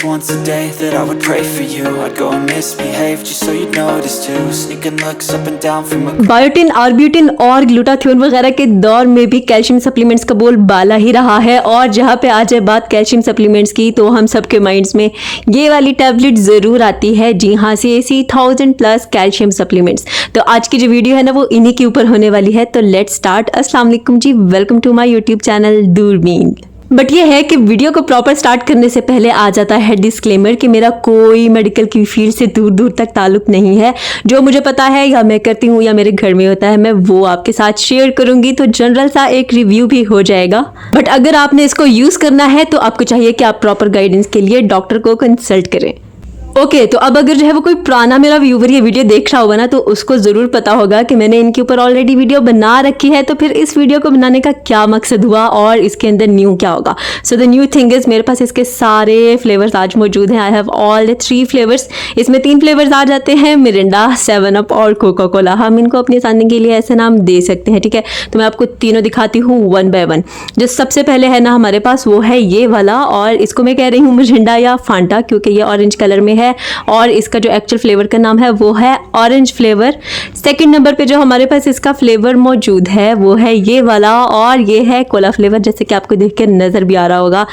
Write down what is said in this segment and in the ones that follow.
once a day that I would pray for you. I'd go and misbehave just so you'd notice too. Sneaking looks up and down from a biotin, arbutin और glutathione वगैरह के दौर में भी calcium supplements का बोल बाला ही रहा है। और जहाँ पे आ जाए बात कैल्शियम सप्लीमेंट्स की तो हम सबके माइंड्स में ये वाली टैबलेट ज़रूर आती है। जी हाँ, CAC 1000+ कैल्शियम सप्लीमेंट्स। तो आज की जो वीडियो है ना वो इन्हीं के ऊपर होने वाली है। तो लेट्स स्टार्ट। अस्सलाम वालेकुम जी, welcome to my YouTube channel Doorbeen. But ये है कि वीडियो को प्रॉपर स्टार्ट करने से पहले आ जाता है डिस्क्लेमर कि मेरा कोई मेडिकल की फील्ड से दूर दूर तक ताल्लुक नहीं है। जो मुझे पता है या मैं करती हूँ या मेरे घर में होता है मैं वो आपके साथ शेयर करूंगी, तो जनरल सा एक रिव्यू भी हो जाएगा। बट अगर आपने इसको यूज़ करना है तो आपको चाहिए कि आप प्रॉपर गाइडेंस के लिए डॉक्टर को कंसल्ट करें। ओके, तो अब अगर जो है वो कोई पुराना मेरा व्यूवर ये वीडियो देख रहा होगा ना तो उसको ज़रूर पता होगा कि मैंने इनके ऊपर ऑलरेडी वीडियो बना रखी है। तो फिर इस वीडियो को बनाने का क्या मकसद हुआ और इसके अंदर न्यू क्या होगा। So the new thing is मेरे पास इसके सारे फ्लेवर्स आज मौजूद हैं। I have all the 3 flavours. इसमें 3 फ्लेवर्स आ जाते हैं, मिरिंडा, 7 अप और कोका कोला। हम इनको अपनी आसानी के लिए ऐसे नाम दे सकते हैं, ठीक है। तो मैं आपको तीनों दिखाती हूँ 1 बाय 1। जो सबसे पहले है ना हमारे पास वो है ये वाला, और इसको मैं कह रही हूँ मिरिंडा या फांटा क्योंकि ये ऑरेंज कलर में है और इसका जो एक्चुअल फ्लेवर का नाम है वो है ऑरेंज फ्लेवर। सेकंड नंबर पे जो हमारे पास इसका फ्लेवर मौजूद है वो है ये वाला और ये है कोला फ्लेवर, जैसे कि आपको देख के नज़र भी आ रहा होगा।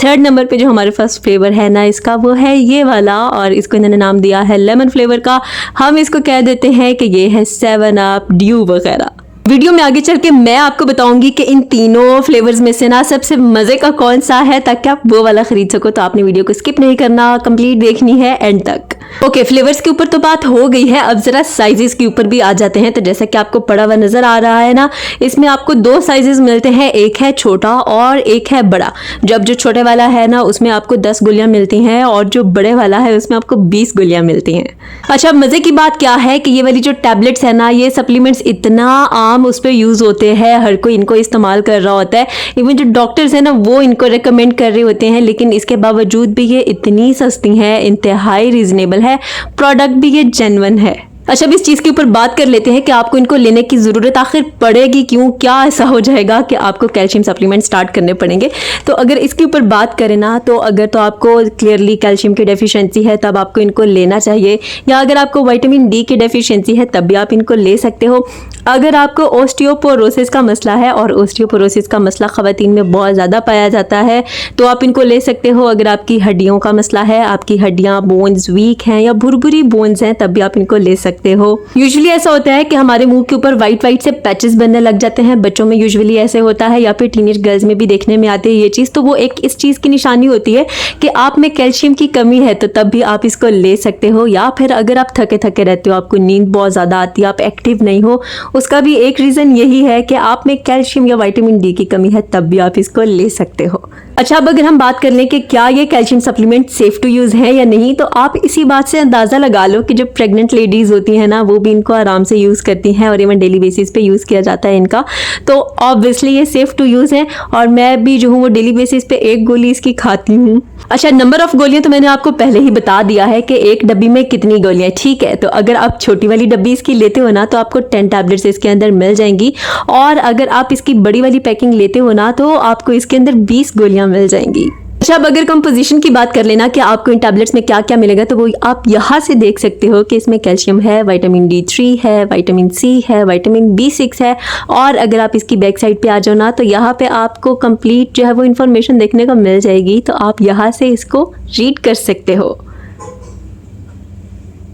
थर्ड नंबर पे जो हमारे पास फ्लेवर है ना इसका वो है ये वाला और इसको इन्होंने नाम दिया है लेमन फ्लेवर का। हम इसको कह देते हैं कि ये है 7 अप, ड्यू वगैरह। वीडियो में आगे चल के मैं आपको बताऊंगी कि इन तीनों फ्लेवर्स में से ना सबसे मज़े का कौन सा है ताकि आप वो वाला खरीद सको। तो आपने वीडियो को स्किप नहीं करना, कंप्लीट देखनी है एंड तक। ओके, फ्लेवर्स के ऊपर तो बात हो गई है, अब जरा साइजेस के ऊपर भी आ जाते हैं। तो जैसा कि आपको पड़ा हुआ नजर आ रहा है ना, इसमें आपको 2 साइजेस मिलते हैं, एक है छोटा और एक है बड़ा। जब जो छोटे वाला है ना उसमें आपको 10 गोलियां मिलती हैं और जो बड़े वाला है उसमें आपको 20 गोलियां मिलती हैं। अच्छा, मजे की बात क्या है कि ये वाली जो टैबलेट्स है ना, ये सप्लीमेंट्स इतना आम उस पर यूज होते हैं, हर कोई इनको इस्तेमाल कर रहा होता है। इवन जो डॉक्टर्स है ना वो इनको रिकमेंड कर रहे होते हैं, लेकिन इसके बावजूद भी ये इतनी सस्ती है, इंतहाई रीजनेबल है, प्रोडक्ट भी ये जेन्युइन है। अच्छा, अब इस चीज़ के ऊपर बात कर लेते हैं कि आपको इनको लेने की ज़रूरत आखिर पड़ेगी क्यों, क्या ऐसा हो जाएगा कि आपको कैल्शियम सप्लीमेंट स्टार्ट करने पड़ेंगे। तो अगर इसके ऊपर बात करें ना तो अगर तो आपको क्लियरली कैल्शियम की डेफिशिएंसी है तब आपको इनको लेना चाहिए, या अगर आपको विटामिन डी की डेफिशिएंसी है तब भी आप इनको ले सकते हो। अगर आपको ओस्टियोपोरोसिस का मसला है, और ओस्टियोपोरोसिस का मसला ख़वातीन में बहुत ज़्यादा पाया जाता है, तो आप इनको ले सकते हो। अगर आपकी हड्डियों का मसला है, आपकी हड्डियाँ बोन्स वीक हैं या भुरभुरी बोन्स हैं, तब भी आप इनको ले सकते हो। यूजुअली ऐसा होता है कि हमारे मुंह के ऊपर वाइट वाइट से पैचेस बनने लग जाते हैं, बच्चों में यूजुअली ऐसे होता है या फिर टीनेज गर्ल्स में भी देखने में आती है ये चीज़। तो वो एक इस चीज़ की निशानी होती है कि आप में कैल्शियम की कमी है, तो तब भी आप इसको ले सकते हो। या फिर अगर आप थके थके रहते हो, आपको नींद बहुत ज़्यादा आती है, आप एक्टिव नहीं हो, उसका भी एक रीज़न यही है कि आप में कैल्शियम या विटामिन डी की कमी है, तब भी आप इसको ले सकते हो। अच्छा, अब अगर हम बात कर लें कि क्या ये calcium supplement safe to use है या नहीं, तो आप इसी बात से अंदाज़ा लगा लो कि जो प्रेग्नेंट लेडीज़ होती हैं ना वो भी इनको आराम से यूज़ करती हैं और इवन डेली बेसिस पे यूज़ किया जाता है इनका। तो ऑब्वियसली ये सेफ़ टू यूज़ है और मैं भी जो हूँ वो डेली बेसिस पे 1 गोली इसकी खाती हूँ। अच्छा, नंबर ऑफ़ गोलियाँ तो मैंने आपको पहले ही बता दिया है कि एक डब्बी में कितनी गोलियाँ, ठीक है। तो अगर आप छोटी वाली डब्बी इसकी लेते हो ना तो आपको 10 टैबलेट्स इसके अंदर मिल जाएंगी, और अगर आप इसकी बड़ी वाली पैकिंग लेते हो ना तो आपको इसके अंदर 20 गोलियाँ मिल जाएंगी। अच्छा, अब अगर कंपोजिशन की बात कर लेना कि आपको इन टैबलेट्स में क्या क्या मिलेगा, तो वो आप यहाँ से देख सकते हो कि इसमें कैल्शियम है, विटामिन D3 है, विटामिन C है, विटामिन B6 है। और अगर आप इसकी बैक साइड पे आ जाओ ना तो यहाँ पे आपको कंप्लीट जो है वो इन्फॉर्मेशन देखने को मिल जाएगी, तो आप यहाँ से इसको रीड कर सकते हो।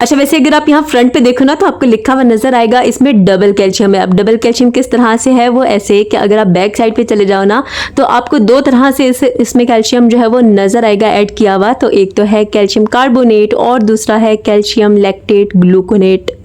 अच्छा, वैसे अगर आप यहाँ फ्रंट पे देखो ना तो आपको लिखा हुआ नजर आएगा इसमें डबल कैल्शियम है। अब डबल कैल्शियम किस तरह से है, वो ऐसे कि अगर आप बैक साइड पे चले जाओ ना तो आपको 2 तरह से इसमें कैल्शियम जो है वो नजर आएगा ऐड किया हुआ। तो एक तो है कैल्शियम कार्बोनेट और दूसरा है कैल्शियम लैक्टेट ग्लूकोनेट।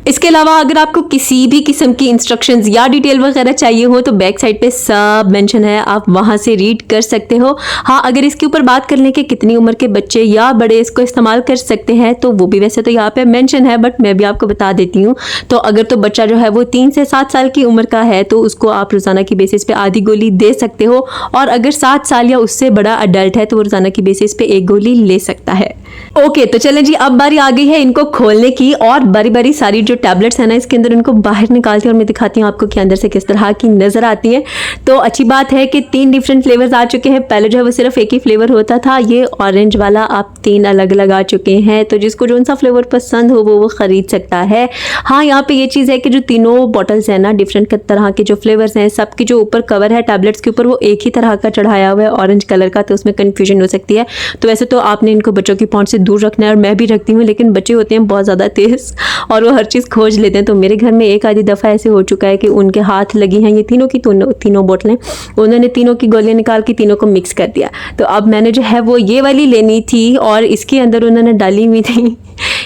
इसके अलावा अगर आपको किसी भी किस्म की इंस्ट्रक्शंस या डिटेल वगैरह चाहिए हो तो बैक साइड पे सब मेंशन है, आप वहां से रीड कर सकते हो। हाँ, अगर इसके ऊपर बात कर लें कि कितनी उम्र के बच्चे या बड़े इसको इस्तेमाल कर सकते हैं तो वो भी वैसे तो यहाँ पे मेंशन है, बट मैं भी आपको बता देती हूँ। तो अगर तो बच्चा जो है वो 3 से 7 साल की उम्र का है तो उसको आप रोज़ाना की बेसिस पे आधी गोली दे सकते हो, और अगर 7 साल या उससे बड़ा अडल्ट है तो वो रोज़ाना की बेसिस पे 1 गोली ले सकता है। ओके तो चलें जी, अब बारी आ गई है इनको खोलने की और बारी बारी सारी जो टैबलेट्स है ना इसके अंदर इनको बाहर निकालती हूँ और मैं दिखाती हूँ आपको कि अंदर से किस तरह की नजर आती है। तो अच्छी बात है कि 3 डिफरेंट फ्लेवर्स आ चुके हैं। पहले जो है वो सिर्फ एक ही फ्लेवर होता था, ये ऑरेंज वाला अब 3 अलग अलग आ चुके हैं। तो जिसको जो सा फ्लेवर पसंद हो वो खरीद सकता है। हाँ, यहाँ पे ये चीज़ है कि जो तीनों बॉटल्स हैं ना डिफरेंट तरह के जो फ्लेवर्स हैं, सबकी जो ऊपर कवर है टैबलेट्स के ऊपर वो एक ही तरह का चढ़ाया हुआ है ऑरेंज कलर का, तो उसमें कन्फ्यूजन हो सकती है। तो वैसे तो आपने इनको बच्चों की पहुंच से दूर रखना है और मैं भी रखती हूँ, लेकिन बच्चे होते हैं बहुत ज़्यादा तेज़ और वो हर चीज़ खोज लेते हैं। तो मेरे घर में एक आधी दफ़ा ऐसे हो चुका है कि उनके हाथ लगी हैं ये तीनों की तीनों बोतलें, उन्होंने तीनों की गोलियां निकाल के तीनों को मिक्स कर दिया। तो अब मैंने जो है वो ये वाली लेनी थी और इसके अंदर उन्होंने डाली हुई थी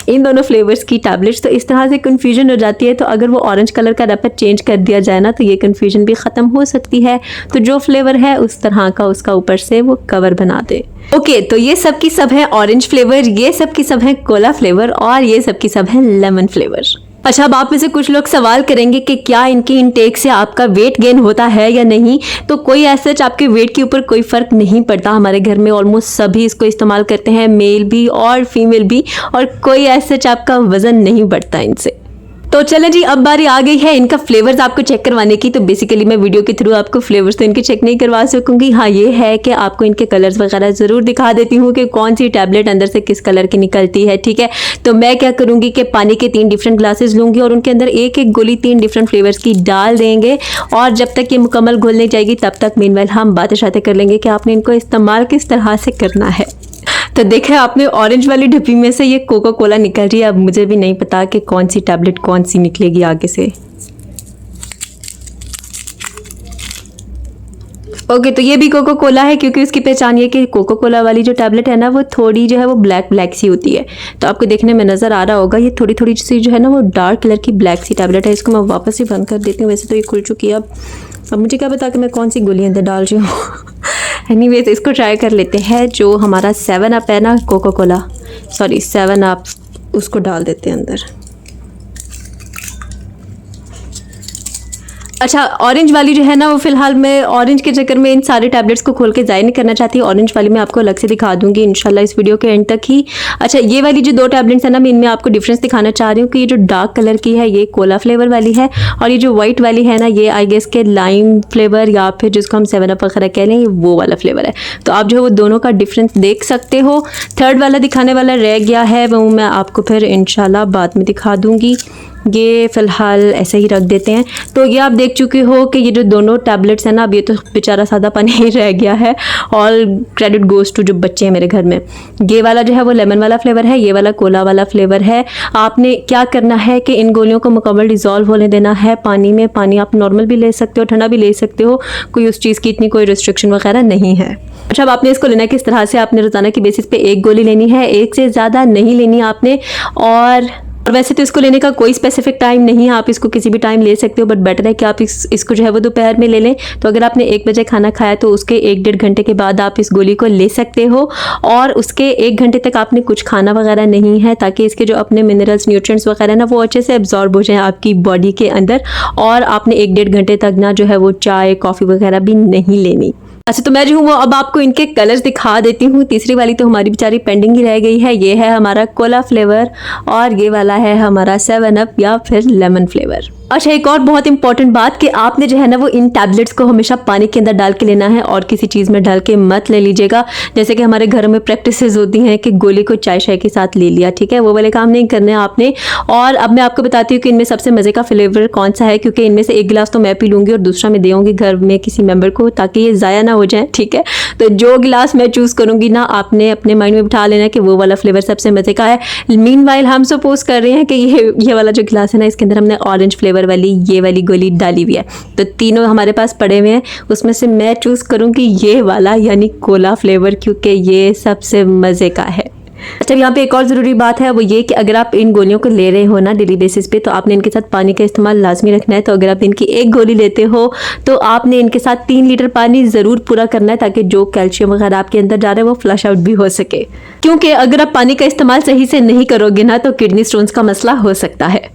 इन दोनों फ्लेवर्स की टैबलेट्स। तो इस तरह से कन्फ्यूजन हो जाती है। तो अगर वो ऑरेंज कलर का रैपर चेंज कर दिया जाए ना तो ये कन्फ्यूजन भी ख़त्म हो सकती है। तो जो फ्लेवर है उस तरह का उसका ऊपर से वो कवर बना दे। ओके तो ये सब की सब है ऑरेंज फ्लेवर, ये सब की सब है कोला फ्लेवर और ये सब की सब है लेमन फ्लेवर। अच्छा, अब आप में से कुछ लोग सवाल करेंगे कि क्या इनकी इनटेक से आपका वेट गेन होता है या नहीं। तो कोई ऐसा आपके वेट के ऊपर कोई फ़र्क नहीं पड़ता। हमारे घर में ऑलमोस्ट सभी इसको इस्तेमाल करते हैं, मेल भी और फीमेल भी, और कोई ऐसा आपका वज़न नहीं बढ़ता इनसे। तो चलें जी, अब बारी आ गई है इनका फ्लेवर्स आपको चेक करवाने की। तो बेसिकली मैं वीडियो के थ्रू आपको फ्लेवर्स तो इनके चेक नहीं करवा सकूंगी। हाँ, ये है कि आपको इनके कलर्स वगैरह ज़रूर दिखा देती हूँ कि कौन सी टैबलेट अंदर से किस कलर की निकलती है, ठीक है। तो मैं क्या करूँगी कि पानी के 3 डिफरेंट ग्लासेस लूँगी और उनके अंदर एक एक गोली 3 डिफरेंट फ्लेवर्स की डाल देंगे और जब तक ये मुकम्मल घुल नहीं जाएगी तब तक मीनवाइल हम बातें शातें कर लेंगे कि आपने इनको इस्तेमाल किस तरह से करना है। तो देखा आपने ऑरेंज वाली डब्बी में से ये कोका कोला निकल रही है। अब मुझे भी नहीं पता कि कौन सी टैबलेट कौन सी निकलेगी आगे से। ओके तो ये भी कोका कोला है, क्योंकि उसकी पहचान ये कि कोका कोला वाली जो टैबलेट है ना वो थोड़ी जो है वो ब्लैक ब्लैक सी होती है। तो आपको देखने में नज़र आ रहा होगा ये थोड़ी थोड़ी सी जो है ना वो डार्क कलर की ब्लैक सी टैबलेट है। इसको मैं वापस ही बंद कर देती हूँ। वैसे तो ये खुल चुकी है। अब मुझे क्या पता कि मैं कौन सी गोली अंदर डाल रही हूँ। एनीवेज इसको ट्राई कर लेते हैं। जो हमारा 7 अप है ना, कोका कोला, सॉरी 7 अप, उसको डाल देते हैं अंदर। अच्छा, ऑरेंज वाली जो है ना वो फिलहाल मैं ऑरेंज के चक्कर में इन सारे टैबलेट्स को खोल के ज़ाया नहीं करना चाहती। ऑरेंज वाली मैं आपको अलग से दिखा दूंगी इंशाल्लाह इस वीडियो के एंड तक ही। अच्छा, ये वाली जो 2 टैबलेट्स है ना मैं इनमें आपको डिफरेंस दिखाना चाह रही हूँ कि ये जो डार्क कलर की है ये कोला फ्लेवर वाली है और ये जो वाइट वाली है ना ये आई गेस के लाइम फ्लेवर या फिर जिसको हम 7 अप वगैरह कह लें, ये वो वाला फ्लेवर है। तो आप जो है वो दोनों का डिफरेंस देख सकते हो। थर्ड वाला दिखाने वाला रह गया है, वो मैं आपको फिर इंशाल्लाह बाद में दिखा दूँगी। ये फ़िलहाल ऐसे ही रख देते हैं। तो ये आप देख चुके हो कि ये जो दोनों टैबलेट्स हैं ना, अब ये तो बेचारा सादा पानी ही रह गया है। ऑल क्रेडिट गोज़ टू जो बच्चे हैं मेरे घर में। ये वाला जो है वो लेमन वाला फ्लेवर है, ये वाला कोला वाला फ्लेवर है। आपने क्या करना है कि इन गोलियों को मुकम्मल डिज़ोल्व होने देना है पानी में। पानी आप नॉर्मल भी ले सकते हो, ठंडा भी ले सकते हो, कोई उस चीज़ की इतनी कोई रिस्ट्रिक्शन वगैरह नहीं है। अच्छा, अब आपने इसको लेना है किस तरह से, आपने रोज़ाना की बेसिस पे 1 गोली लेनी है, 1 से ज़्यादा नहीं लेनी आपने। और वैसे तो इसको लेने का कोई स्पेसिफिक टाइम नहीं है, आप इसको किसी भी टाइम ले सकते हो, बट बेटर है कि आप इसको जो है वो दोपहर में ले लें। तो अगर आपने 1 बजे खाना खाया तो उसके 1-1.5 घंटे के बाद आप इस गोली को ले सकते हो और उसके 1 घंटे तक आपने कुछ खाना वगैरह नहीं है, ताकि इसके जो अपने मिनरल्स न्यूट्रिएंट्स वगैरह ना वो अच्छे से एब्जॉर्ब हो जाएं आपकी बॉडी के अंदर। और आपने 1-1.5 घंटे तक ना जो है वो चाय कॉफ़ी वगैरह भी नहीं लेनी। अच्छा, तो मैं जो हूँ वो अब आपको इनके कलर्स दिखा देती हूँ। तीसरी वाली तो हमारी बेचारी पेंडिंग ही रह गई है। ये है हमारा कोला फ्लेवर और ये वाला है हमारा 7 अप या फिर लेमन फ्लेवर। अच्छा, एक और बहुत इंपॉर्टेंट बात कि आपने जो है ना वो इन टैबलेट्स को हमेशा पानी के अंदर डाल के लेना है और किसी चीज़ में डाल के मत ले लीजिएगा। जैसे कि हमारे घरों में प्रैक्टिसेस होती हैं कि गोली को चाय शाय के साथ ले लिया, ठीक है, वो वाले काम नहीं करने आपने। और अब मैं आपको बताती हूँ कि इनमें सबसे मज़े का फ्लेवर कौन सा है, क्योंकि इनमें से 1 गिलास तो मैं पी लूँगी और दूसरा मैं देऊँगी घर में किसी मेम्बर को, ताकि ये ज़ाया ना हो जाए, ठीक है। तो जो गिलास मैं चूज़ करूँगी ना, आपने अपने माइंड में बिठा लेना कि वो वाला फ्लेवर सबसे मज़े का है। मीनवाइल हम सपोज कर रहे हैं कि ये वाला जो गिलास है ना, इसके अंदर हमने ऑरेंज फ्लेवर वाली ये वाली गोली डाली हुई है। तो तीनों हमारे पास पड़े हुए हैं, उसमें से मैं चूज़ करूँगी ये वाला यानी कोला फ्लेवर, क्योंकि ये सबसे मज़े का है। अच्छा, यहाँ पे एक और ज़रूरी बात है, वो ये कि अगर आप इन गोलियों को ले रहे हो ना डेली बेसिस पे, तो आपने इनके साथ पानी का इस्तेमाल लाजमी रखना है। तो अगर आप इनकी 1 गोली लेते हो तो आपने इनके साथ 3 लीटर पानी ज़रूर पूरा करना है, ताकि जो कैल्शियम वगैरह आपके अंदर जा रहा है वो फ्लश आउट भी हो सके। क्योंकि अगर आप पानी का इस्तेमाल सही से नहीं करोगे ना तो किडनी स्टोन्स का मसला हो सकता है।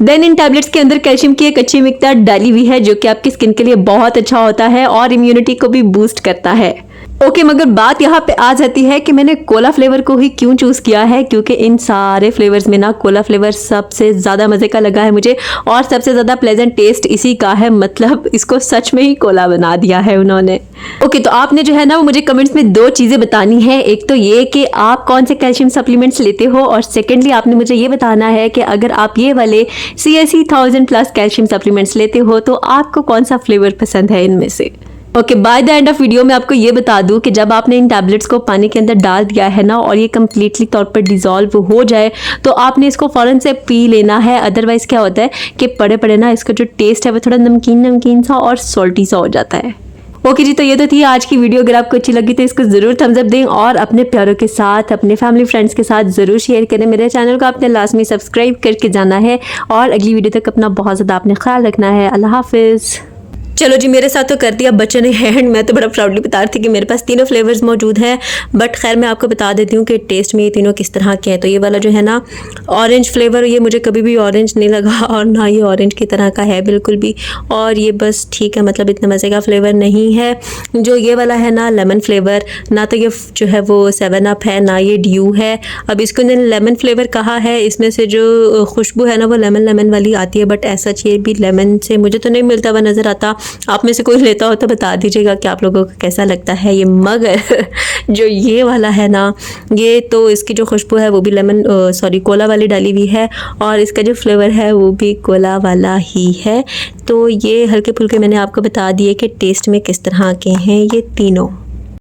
देन इन टैबलेट्स के अंदर कैल्शियम की एक अच्छी मिकदार डाली हुई है, जो कि आपकी स्किन के लिए बहुत अच्छा होता है और इम्यूनिटी को भी बूस्ट करता है। ओके मगर बात यहाँ पे आ जाती है कि मैंने कोला फ्लेवर को ही क्यों चूज़ किया है, क्योंकि इन सारे फ्लेवर्स में ना कोला फ्लेवर सबसे ज़्यादा मज़े का लगा है मुझे और सबसे ज़्यादा प्लेजेंट टेस्ट इसी का है, मतलब इसको सच में ही कोला बना दिया है उन्होंने। ओके तो आपने जो है ना वो मुझे कमेंट्स में 2 चीज़ें बतानी है, एक तो ये कि आप कौन से कैल्शियम सप्लीमेंट्स लेते हो और सेकेंडली आपने मुझे ये बताना है कि अगर आप ये वाले CSE 1000+ कैल्शियम सप्लीमेंट्स लेते हो तो आपको कौन सा फ्लेवर पसंद है इनमें से। Okay by the end of video मैं आपको ये बता दूं कि जब आपने इन टैबलेट्स को पानी के अंदर डाल दिया है ना और ये कम्प्लीटली तौर पर डिज़ोल्व हो जाए तो आपने इसको फ़ौरन से पी लेना है, अदरवाइज़ क्या होता है कि पड़े पड़े ना इसका जो टेस्ट है वो थोड़ा नमकीन नमकीन सा और सॉल्टी सा हो जाता है। ओके जी, तो ये तो थी आज की वीडियो। अगर आपको अच्छी लगी तो इसको ज़रूर थम्स अप दें और अपने प्यारों के साथ अपने फैमिली फ्रेंड्स के साथ ज़रूर शेयर करें। मेरे चैनल को आपने लाजमी सब्सक्राइब करके जाना है और अगली वीडियो तक अपना बहुत ज़्यादा आपने ख्याल रखना है। अल्लाह हाफिज़। चलो जी, मेरे साथ तो कर दिया बच्चों ने हैंड, मैं तो बड़ा प्राउडली बता रही थी कि मेरे पास तीनों फ्लेवर्स मौजूद हैं, बट खैर मैं आपको बता देती हूँ कि टेस्ट में ये तीनों किस तरह के हैं। तो ये वाला जो है ना ऑरेंज फ्लेवर, ये मुझे कभी भी ऑरेंज नहीं लगा और ना ये ऑरेंज की तरह का है बिल्कुल भी, और ये बस ठीक है, मतलब इतना मज़े का फ्लेवर नहीं है। जो ये वाला है ना लेमन फ्लेवर, ना तो ये जो है वो 7 अप है ना ये ड्यू है। अब इसको इन्होंने लेमन फ्लेवर कहा है, इसमें से जो खुशबू है ना वो लेमन लेमन वाली आती है, बट ऐसा ये भी लेमन से मुझे तो नहीं मिलता हुआ नज़र आता। आप में से कोई लेता हो तो बता दीजिएगा कि आप लोगों को कैसा लगता है ये। मगर जो ये वाला है ना, ये तो इसकी जो खुशबू है वो भी लेमन कोला वाली डाली हुई है और इसका जो फ्लेवर है वो भी कोला वाला ही है। तो ये हल्के फुल्के मैंने आपको बता दिए कि टेस्ट में किस तरह के हैं ये तीनों।